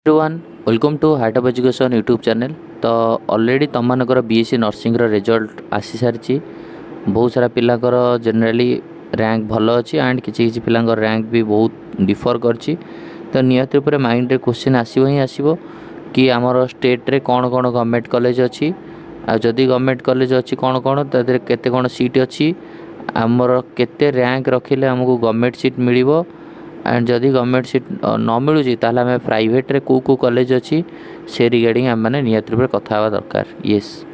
Everyone welcome to heart of education YouTube channel. तो already तुम मानकर बीएससी नर्सिंग रिजल्ट आसी सारी बहुत सारा पिलांकर जनरली रैंक भल अच्छी एंड किसी पिलांकर रैंक भी बहुत डिफर करछि। तो नियत रूप माइंड रे क्वेश्चन आसो ही आसो कि आमर स्टेट रे कौन कौन गवर्नमेंट कॉलेज अच्छी आदि गवर्नमेंट कॉलेज अच्छी कौन कौन केते कौन सीट अच्छी आमर केते रैंक रखिले आमको गवर्नमेंट सीट मिलिबो एंड जदि गवर्नमेंट सीट न मिलूँ ताल आम प्राइवेट रे को कॉलेज अच्छी से रिगार्डिंग आम मैंने नियत रूप कथा हवा दरकार। येस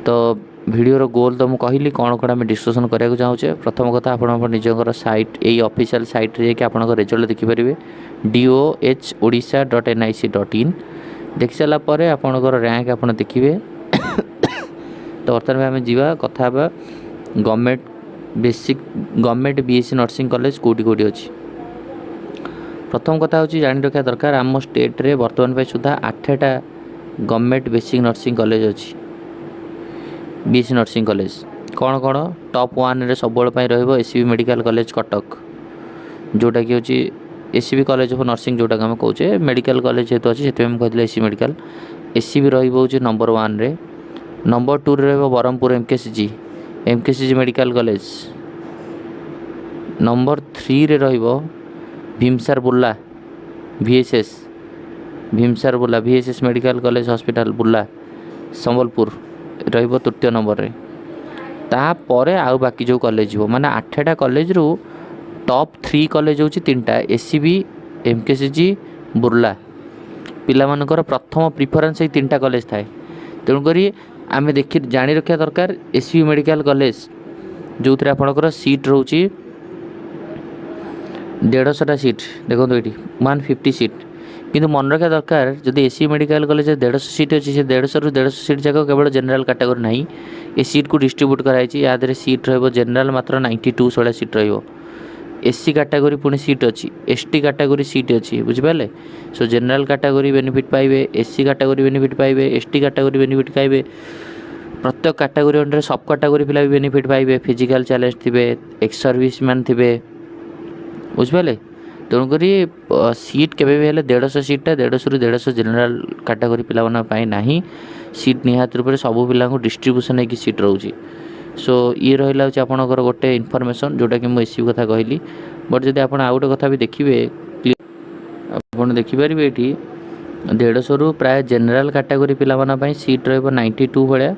तो वीडियोर गोल तो मुझे कहली कौन कौन आम डिस्कसन कराया चाहूचे। प्रथम कथा आप निजर सैट यही ऑफिशियल साइट रे आप रिजल्ट देखिपारे dohodisha.nic.in देख सारापर आपंकर रैंक आप देखिए। तो बर्तमान आम जा कथा government basic government BSc nursing college कौटी कौटी अच्छी। प्रथम कथा हूँ जाणी रखा दरकार आम स्टेट रे बर्तमान पे सुधा 8टा गवर्नमेंट बेसिक नर्सिंग कॉलेज अच्छी। बीएससी नर्सिंग कॉलेज कौन कौन टॉप 1 रे सब एससीबी मेडिकल कॉलेज कटक जोटा कि हूँ एससीबी कॉलेज ऑफ नर्सिंग जोटा आम कहे मेडिकल कॉलेज जेहतु अच्छी से कहते एससी मेडिकल एससीबी रोचे नंबर 1 रे। नंबर 2 रे Brahmapur MKCG medical college. Number 3 रे भीमसार Burla VSS medical college hospital Burla Sambalpur तृतीय नंबर रे। तापर आउ बाकी जो कॉलेज हो माने 8टा कॉलेज रु टॉप 3 कॉलेज होची 3टा एससीबी एमकेसीजी बुर्ला पिलामानकर प्रथम प्रिफरेंस 3टा कॉलेज थाए। तेणुक आम देखी जाणी रखा दरकार एससीबी मेडिकल कॉलेज जो थे आपंकर सीट रोची 150टा सीट देखो ये 150 सीट किंतु मन रखा दरकार जदि एससी मेडिकल कॉलेज 150 सीट अच्छी से 150 ରୁ 150 सीट जाक केवल जनरल कैटेगरी नहीं ये सीट को डिस्ट्रीब्यूट कराई याद सीट जनरल मात्र 92 16 सीट एससी कैटेगरी पुणी सीट अच्छी एसटी कैटेगरी सीट अच्छी बुझिपारे। सो जनरल कैटेगरी बेनिफिट पाइबे एससी कैटेगरी बेनिफिट पाइबे एसटी कैटेगरी बेनिफिट पाइबे प्रत्येक कैटेगरी अंडर सब कैटेगरी पिला भी बेनिफिट पाइबे फिजिकल चैलेंज थे एक्स सर्विस मैन थे बुझिपारे। तेणुक सीट के 150 सीटा 150 ରୁ 150 जनरल कैटेगरी पिला ना सीट निहात रूप से सब पिला डिस्ट्रीब्यूशन होगी सीट रोचे। सो ये रहा आपंकर गोटे इनफॉरमेशन जोटा कि मुझे एससी कथा कहली बट जब आप गोटे कथा भी देखिए आप देखिपारे ये 150 ରୁ प्राय जनरल कैटेगरी पिला सीट रो 92 भाया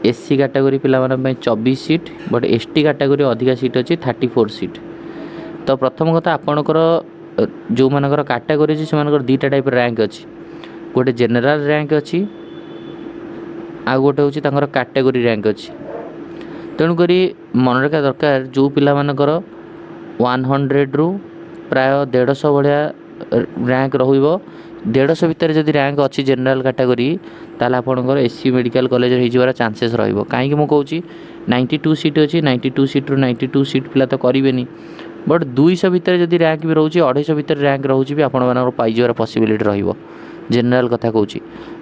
एससी कैटेगरी पिला 24 सीट बट एसटी कैटेगरी अधिका सीट अच्छी 34 सीट। तो प्रथम कथा आपणकर जो मानकर कैटेगरी अच्छी से 2टा टाइप रैंक अच्छी गोटे जनरल रैंक अच्छी आ गोटे हूँ कैटेगरी रैंक अच्छी। तेणुक मन रखा दरकार जो पिला मानकर 100 ରୁ प्राय 150 भाया रैंक रो भितर जदि रैंक अच्छी जनरल कैटेगरी ताल आपंकर एससी मेडिकल कॉलेज हो चांसेस कहीं मुझे 92 सीट अच्छी 92 सीट रू 92 सीट पिला तो करेंगे बट 200 भितर जदि रैंक भी रोचे 250 भितर रैंक रोचे भी आपण पाइबार पॉसिबिलिटी रहिबो। जनरल कथा कहूँ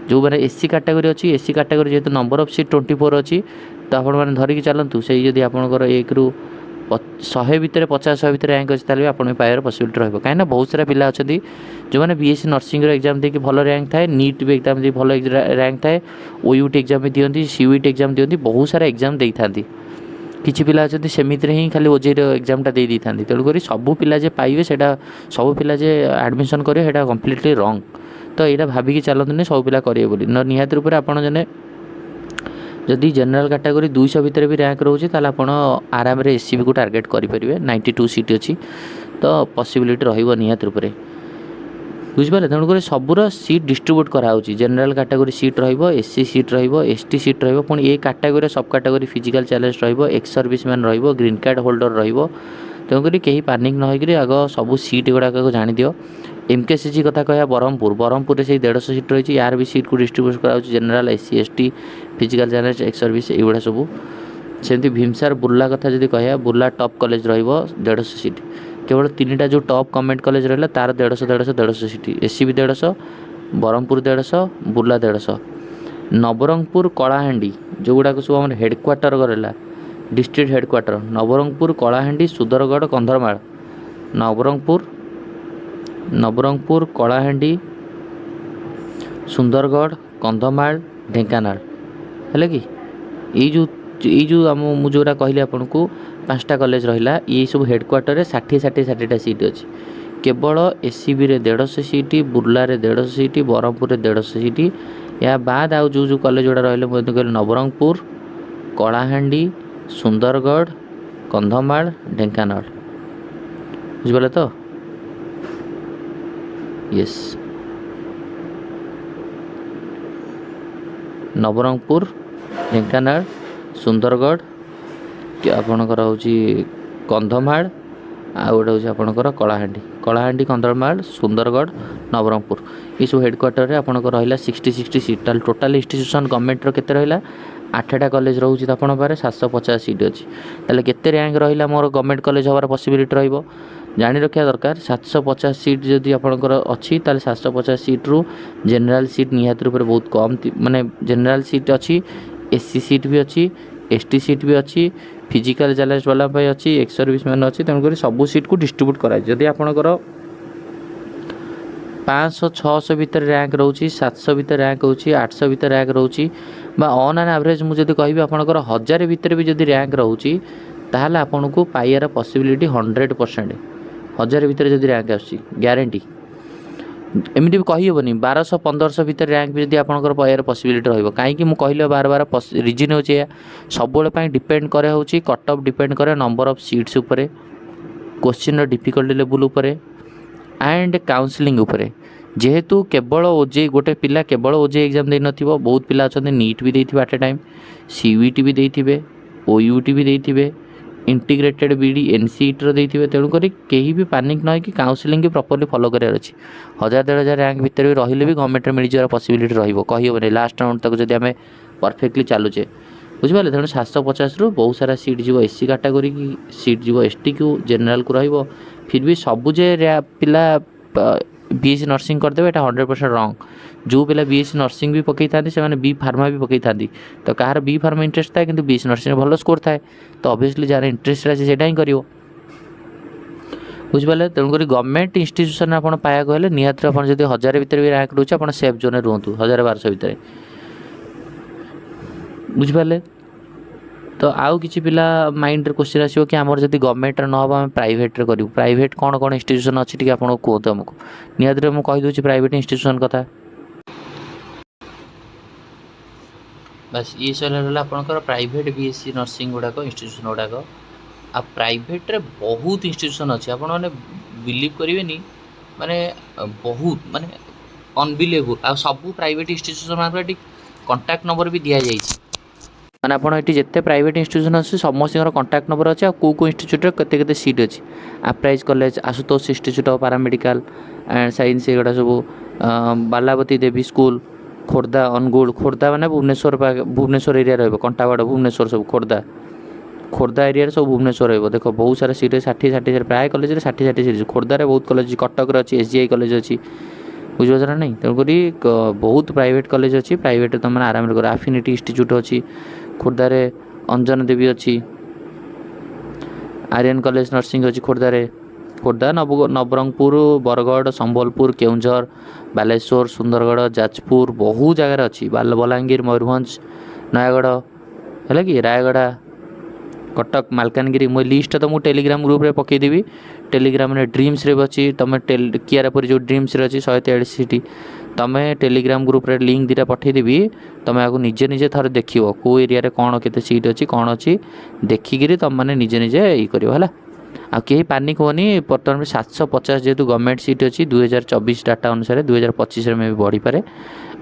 जो मैंने एससी कैटेगरी अच्छी एससी कैटेगरी जेहतु नंबर ऑफ सीट 24 अच्छी तो आपने धरिकी चलतु से जदि आपंकर 1 ରୁ 100 भितर 50 भितर रैंक अच्छी ताल आप पाइबार पॉसिबिलिटी रहिबो। कहीं बहुत सारा पिला अच्छा जो मैंने बीएससी नर्सिंग एग्जाम देखिए भल रैंक थाए नीट भी एग्जाम दी भल रैंक थाए ओयूटी एग्जाम भी दिखती सीयूटी एग्जाम दिखती बहुत सारा एग्जाम दे था किसी पिला अच्छा सेमिति ही खाली ओजेर एग्जामटा दे था। तेणुक सबू पिला जे पाइबे सेटा सबू पिला जे एडमिशन करेंगे सेटा कम्प्लीटली रंग। तो यहाँ भाविकी चलते सब पिला करेंगे बोली न निहात रूप से आपड़ जने जदि जनरल कैटेगरी 200 भितर भी रैंक रोचे ताल आप आराम रे एससीबी को टार्गेट करेंगे 92 सीट अच्छी तो पॉसिबिलिटी रहिबो निहात रूप से बुझिपारे। तेणुक सबूर सीट डिस्ट्रीब्यूट कराऊँगी general category seat SC seat ST seat पुणी ए category sub category physical challenge ex service man green card holder तेणुक कहीं पानिक न होकर आग सब सीट गुड़ाक जाणी दियो। एमकेसीजी कथा कह ब्रह्मपुर से 150 सीट रही यार भी सीट को डिस्ट्रीब्यूट कराऊँगी general SC ST physical challenge ex service युवा सब सेमती भीमसार बुर्ला कथा जब कह बुर्ला टॉप कॉलेज 150 सीट केवल 3टा जो टॉप गवर्नमेंट कॉलेज रहा तार 150 सीट एससीबी 150 ब्रह्मपुर 150 बुर्ला 150 नवरंगपुर कलाहांडी जो गुड़ाक सब आम हेडक्वार्टर रहा डिस्ट्रिक्ट हेडक्वार्टर नवरंगपुर कलाहांडी सुदरगढ़ कंधमाल नवरंगपुर कलाहांडी ସୁନ୍ଦରଗଡ଼, କନ୍ଧମାଳ, ଢେଙ୍କାନାଳ ହେଲା କି ଏଇ ଯେଉଁ ମୁଁ ଯେଉଁଟା କହିଲି ଆପଣଙ୍କୁ 5ଟା କଲେଜ ରହିଲା ଏଇ ସବୁ ହେଡ଼କ୍ୱାର୍ଟରରେ 60ଟା ସିଟ୍ ଅଛି। କେବଳ ଏସିବିରେ 150 ସିଟ୍, ବୁର୍ଲାରେ 150 ସିଟ୍, ବ୍ରହ୍ମପୁରରେ 150 ସିଟ୍। ଏହା ବାଦ ଆଉ ଯେଉଁ କଲେଜ ଗୁଡ଼ା ରହିଲେ ମୁଁ କହିଲି ନବରଙ୍ଗପୁର, କଳାହାଣ୍ଡି, ସୁନ୍ଦରଗଡ଼, କନ୍ଧମାଳ, ଢେଙ୍କାନାଳ। ବୁଝିପାରିଲେ ତ? ୟେସ୍, ନବରଙ୍ଗପୁର, ଢେଙ୍କାନାଳ, ସୁନ୍ଦରଗଡ଼, ଆପଣଙ୍କର ହେଉଛି କନ୍ଧମାଳ, ଆଉ ଗୋଟେ ହେଉଛି ଆପଣଙ୍କର କଳାହାଣ୍ଡି, କନ୍ଧମାଳ, ସୁନ୍ଦରଗଡ଼, ନବରଙ୍ଗପୁର ଏସବୁ ହେଡ଼କ୍ୱାର୍ଟରରେ ଆପଣଙ୍କର ରହିଲା 60 ସିଟ୍। ତାହେଲେ ଟୋଟାଲ୍ ଇନଷ୍ଟିଚ୍ୟୁସନ୍ ଗଭର୍ଣ୍ଣମେଣ୍ଟର କେତେ ରହିଲା? 8ଟା କଲେଜ ରହୁଛି ତ ଆପଣଙ୍କ ପାଖରେ, 750 ସିଟ୍ ଅଛି। ତାହେଲେ କେତେ ର୍ୟାଙ୍କ ରହିଲା ମୋର ଗଭର୍ଣ୍ଣମେଣ୍ଟ କଲେଜ ହେବାର ପସିବିଲିଟି ରହିବ? ଜାଣି ରଖିବା ଦରକାର 750 ସିଟ୍ ଯଦି ଆପଣଙ୍କର ଅଛି ତାହେଲେ 750 ସିଟ୍ରୁ ଜେନେରାଲ୍ ସିଟ୍ ନିହାତି ରୂପରେ ବହୁତ କମ୍, ମାନେ ଜେନେରାଲ୍ ସିଟ୍ ଅଛି, ଏସି ସିଟ୍ ବି ଅଛି, ଏସଟି ସିଟ୍ ବି ଅଛି, ଫିଜିକାଲ୍ ଚ୍ୟାଲେଞ୍ଜ ବାଲା ପାଇଁ ଅଛି, ଏକ୍ସ ସର୍ଭିସ୍ ମ୍ୟାନ୍ ଅଛି। ତେଣୁକରି ସବୁ ସିଟ୍କୁ ଡିଷ୍ଟ୍ରିବ୍ୟୁଟ୍ କରାଯାଇଛି। ଯଦି ଆପଣଙ୍କର 500-600 ଭିତରେ ର୍ୟାଙ୍କ ରହୁଛି, 700 ଭିତରେ ର୍ୟାଙ୍କ ରହୁଛି, 800 ଭିତରେ ର୍ୟାଙ୍କ ରହୁଛି, ବା ଅନ୍ ଆନ୍ ଆଭରେଜ୍ ମୁଁ ଯଦି କହିବି ଆପଣଙ୍କର 1000 ଭିତରେ ବି ଯଦି ର୍ୟାଙ୍କ ରହୁଛି ତାହେଲେ ଆପଣଙ୍କୁ ପାଇବାର ପସିବିଲିଟି 100%। 1000 ଭିତରେ ଯଦି ର୍ୟାଙ୍କ ଆସୁଛି ଗ୍ୟାରେଣ୍ଟି। ଏମିତି ବି କହିହେବନି 1200-1500 ଭିତରେ ର୍ୟାଙ୍କ ବି ଯଦି ଆପଣଙ୍କର ପାଇବାର ପସିବିଲିଟି ରହିବ। କାହିଁକି ମୁଁ କହିଲି ବାର ରିଜିନ୍ ହେଉଛି ଏହା, ସବୁବେଳେ ପାଇଁ ଡିପେଣ୍ଡ କରେ ହେଉଛି କଟ୍ ଅଫ୍ ଡିପେଣ୍ଡ କରେ ନମ୍ବର ଅଫ୍ ସିଟ୍ସ ଉପରେ, କୋଶ୍ଚିନ୍ର ଡିଫିକଲ୍ଟି ଲେବୁଲ୍ ଉପରେ, ଆଣ୍ଡ କାଉନସିଲିଂ ଉପରେ। ଯେହେତୁ କେବଳ ଓଜେଇ ଗୋଟେ ପିଲା କେବଳ ଓଜେଇ ଏକ୍ଜାମ୍ ଦେଇନଥିବ, ବହୁତ ପିଲା ଅଛନ୍ତି ନିଟ୍ ବି ଦେଇଥିବେ ଆଟ୍ ଏ ଟାଇମ୍, ସିୟୁଇଟି ବି ଦେଇଥିବେ, ଓୟୁଟି ବି ଦେଇଥିବେ, ଇଣ୍ଟିଗ୍ରେଟେଡ୍ ବିଡ଼ି ଏନସିଇଟିର ଦେଇଥିବେ। ତେଣୁକରି କେହି ବି ପାନିକ୍ ନ ହେଇକି କାଉନସିଲିଂକି ପ୍ରପରଲି ଫଲୋ କରିବାର ଅଛି। 1000-1500 ର୍ୟାଙ୍କ ଭିତରେ ବି ରହିଲେ ବି ଗଭର୍ଣ୍ଣମେଣ୍ଟରେ ମିଳିଯିବାର ପସିବିଲିଟି ରହିବ, କହିହେବନି ଲାଷ୍ଟ ରାଉଣ୍ଡ ତାକୁ ଯଦି ଆମେ ପରଫେକ୍ଟଲି ଚାଲୁଛେ। ବୁଝିପାରିଲେ? ତେଣୁ 750ରୁ ବହୁତ ସାରା ସିଟ୍ ଯିବ ଏସି କାଟାଗୋରୀ କି, ସିଟ୍ ଯିବ ଏସଟିକୁ, ଜେନେରାଲକୁ ରହିବ। ଫିର୍ ବି ସବୁ ଯେ ପିଲା ବିଏସସି ନର୍ସିଂ କରିଦେବେ ଏଇଟା 100% ରଙ୍ଗ। ଯେଉଁ ପିଲା ବିଏସସି ନର୍ସିଂ ବି ପକାଇଥାନ୍ତି ସେମାନେ ବି ଫାର୍ମା ବି ପକାଇଥାନ୍ତି। ତ କାହାର ବି ଫାର୍ମା ଇଣ୍ଟରେଷ୍ଟ ଥାଏ କିନ୍ତୁ ବିଏସସି ନର୍ସିଂରେ ଭଲ ସ୍କୋର ଥାଏ, ତ ଅବଭିୟସଲି ଯାହାର ଇଣ୍ଟରେଷ୍ଟ ଅଛି ସେଇଟା ହିଁ କରିବ। ବୁଝିପାରିଲେ? ତେଣୁକରି ଗଭର୍ଣ୍ଣମେଣ୍ଟ ଇନଷ୍ଟିଚ୍ୟୁସନ୍ ଆପଣ ପାଇବାକୁ ହେଲେ ନିହାତି ଆପଣ ଯଦି 1000 ଭିତରେ ବି ର୍ୟାଙ୍କ ରହୁଛି ଆପଣ ସେଫ୍ ଜୋନ୍ରେ ରୁହନ୍ତୁ, 1000-1200 ଭିତରେ। ବୁଝିପାରିଲେ? ତ ଆଉ କିଛି ପିଲା ମାଇଣ୍ଡରେ କ୍ୱେଶ୍ଚିନ୍ ଆସିବ କି ଆମର ଯଦି ଗଭର୍ଣ୍ଣମେଣ୍ଟରେ ନ ହେବ ଆମେ ପ୍ରାଇଭେଟ୍ରେ କରିବୁ। ପ୍ରାଇଭେଟ୍ କ'ଣ ଇନଷ୍ଟିଚ୍ୟୁସନ୍ ଅଛି ଟିକେ ଆପଣଙ୍କୁ କୁହନ୍ତୁ ଆମକୁ। ନିହାତି ମୁଁ କହିଦେଉଛି ପ୍ରାଇଭେଟ୍ ଇନଷ୍ଟିଚ୍ୟୁସନ୍ କଥା। ବାସ୍ ଇଏ ରହିଲା ଆପଣଙ୍କର ପ୍ରାଇଭେଟ୍ ବିଏସସି ନର୍ସିଂ ଗୁଡ଼ାକ ଇନଷ୍ଟିଚ୍ୟୁସନ୍ ଗୁଡ଼ାକ। ଆଉ ପ୍ରାଇଭେଟ୍ରେ ବହୁତ ଇନଷ୍ଟିଚ୍ୟୁସନ୍ ଅଛି, ଆପଣମାନେ ବିଲିଭ୍ କରିବେନି, ମାନେ ବହୁତ ମାନେ ଅନବିଲିଭେବୁଲ୍। ଆଉ ସବୁ ପ୍ରାଇଭେଟ୍ ଇନଷ୍ଟିଚ୍ୟୁସନ୍ ମାନଙ୍କର ଏଠି କଣ୍ଟାକ୍ଟ ନମ୍ବର ବି ଦିଆଯାଇଛି। ମାନେ ଆପଣ ଏଠି ଯେତେ ପ୍ରାଇଭେଟ୍ ଇନଷ୍ଟିଚ୍ୟୁସନ୍ ଅଛି ସମସ୍ତଙ୍କର କଣ୍ଟାକ୍ଟ ନମ୍ବର ଅଛି, ଆଉ କେଉଁ ଇନଷ୍ଟିଚ୍ୟୁଟ୍ରେ କେତେ ସିଟ୍ ଅଛି। ଆପ୍ରାଇଜ୍ college, Ashutosh institute of paramedical and science, ଏଗୁଡ଼ା ସବୁ, ବାଲାବତୀ ଦେବୀ ସ୍କୁଲ, ଖୋର୍ଦ୍ଧା, ଅନୁଗୁଳ। ଖୋର୍ଦ୍ଧା ମାନେ ଭୁବନେଶ୍ୱର ଏରିଆ ରହିବ, କଣ୍ଟାବାଡ଼ ଭୁବନେଶ୍ୱର ସବୁ, ଖୋର୍ଦ୍ଧା ଏରିଆରେ ସବୁ ଭୁବନେଶ୍ୱର ରହିବ। ଦେଖ ବହୁତ ସାରା ସିଟ୍ 60 ପ୍ରାୟ କଲେଜରେ 60 ସିଟ୍। ଖୋର୍ଦ୍ଧାରେ ବହୁତ କଲେଜ ଅଛି, କଟକରେ ଅଛି, ଏସଜିଆଇ କଲେଜ ଅଛି। ବୁଝିପାରୁଛ ନା ନାହିଁ? ତେଣୁକରି ବହୁତ ପ୍ରାଇଭେଟ୍ କଲେଜ ଅଛି, ପ୍ରାଇଭେଟ୍ରେ ତୁମେ ଆରାମରେ କର। ଆଫିନିଟି ଇନଷ୍ଟିଚ୍ୟୁଟ୍ ଅଛି ଖୋର୍ଦ୍ଧାରେ, ଅଞ୍ଜନ ଦେବୀ ଅଛି, ଆର୍ୟନ୍ କଲେଜ ନର୍ସିଂ ଅଛି ଖୋର୍ଦ୍ଧାରେ। ଖୋର୍ଦ୍ଧା, ନବରଙ୍ଗପୁର, ବରଗଡ଼, ସମ୍ବଲପୁର, କେଉଁଝର, ବାଲେଶ୍ୱର, ସୁନ୍ଦରଗଡ଼, ଯାଜପୁର, ବହୁ ଜାଗାରେ ଅଛି। ବଲାଙ୍ଗୀର, ମୟୂରଭଞ୍ଜ, ନୟାଗଡ଼ ହେଲା କି, ରାୟଗଡ଼ା, କଟକ, ମାଲକାନଗିରି। ମୁଁ ଲିଷ୍ଟଟା ତ ମୁଁ ଟେଲିଗ୍ରାମ ଗ୍ରୁପ୍ରେ ପକାଇଦେବି। ଟେଲିଗ୍ରାମରେ ଡ୍ରିମ୍ସରେ ବି ଅଛି, ତୁମେ କିଆରାପୁରୀ ଯେଉଁ ଡ୍ରିମ୍ସରେ ଅଛି 143 ସିଟ୍। ତୁମେ ଟେଲିଗ୍ରାମ ଗ୍ରୁପ୍ରେ ଲିଙ୍କ୍ ଦୁଇଟା ପଠାଇଦେବି, ତୁମେ ଆକୁ ନିଜେ ଥରେ ଦେଖିବ କେଉଁ ଏରିଆରେ କ'ଣ କେତେ ସିଟ୍ ଅଛି କ'ଣ ଅଛି, ଦେଖିକିରି ତୁମମାନେ ନିଜେ ଇଏ କରିବ ହେଲା। ଆଉ କେହି ପାନିକ୍ ହୁଅନି। ବର୍ତ୍ତମାନ 750 ଯେହେତୁ ଗଭର୍ଣ୍ଣମେଣ୍ଟ ସିଟ୍ ଅଛି 2024 ଡାଟା ଅନୁସାରେ, 2025ରେ ମେ ବି ବଢ଼ିପାରେ।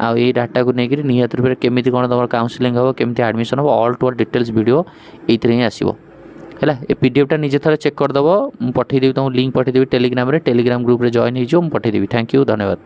ଆଉ ଏଇ ଡାଟାକୁ ନେଇକରି ନିହାତି ରୂପରେ କେମିତି କ'ଣ ତୁମର କାଉନସିଲିଂ ହେବ, କେମିତି ଆଡ଼ମିସନ୍ ହେବ, all to all details video ଏଇଥିରେ ହିଁ ଆସିବ ହେଲା। ଏ ପିଡ଼ିଏଫ୍ଟା ନିଜେ ଥରେ ଚେକ୍ କରିଦେବ। ମୁଁ ପଠାଇଦେବି, ତୁମକୁ ଲିଙ୍କ୍ ପଠାଇଦେବି ଟେଲିଗ୍ରାମରେ। ଟେଲିଗ୍ରାମ ଗ୍ରୁପ୍ରେ ଜଏନ୍ ହେଇଯିବ, ମୁଁ ପଠାଇଦେବି। ଥ୍ୟାଙ୍କ ୟୁ, ଧନ୍ୟବାଦ।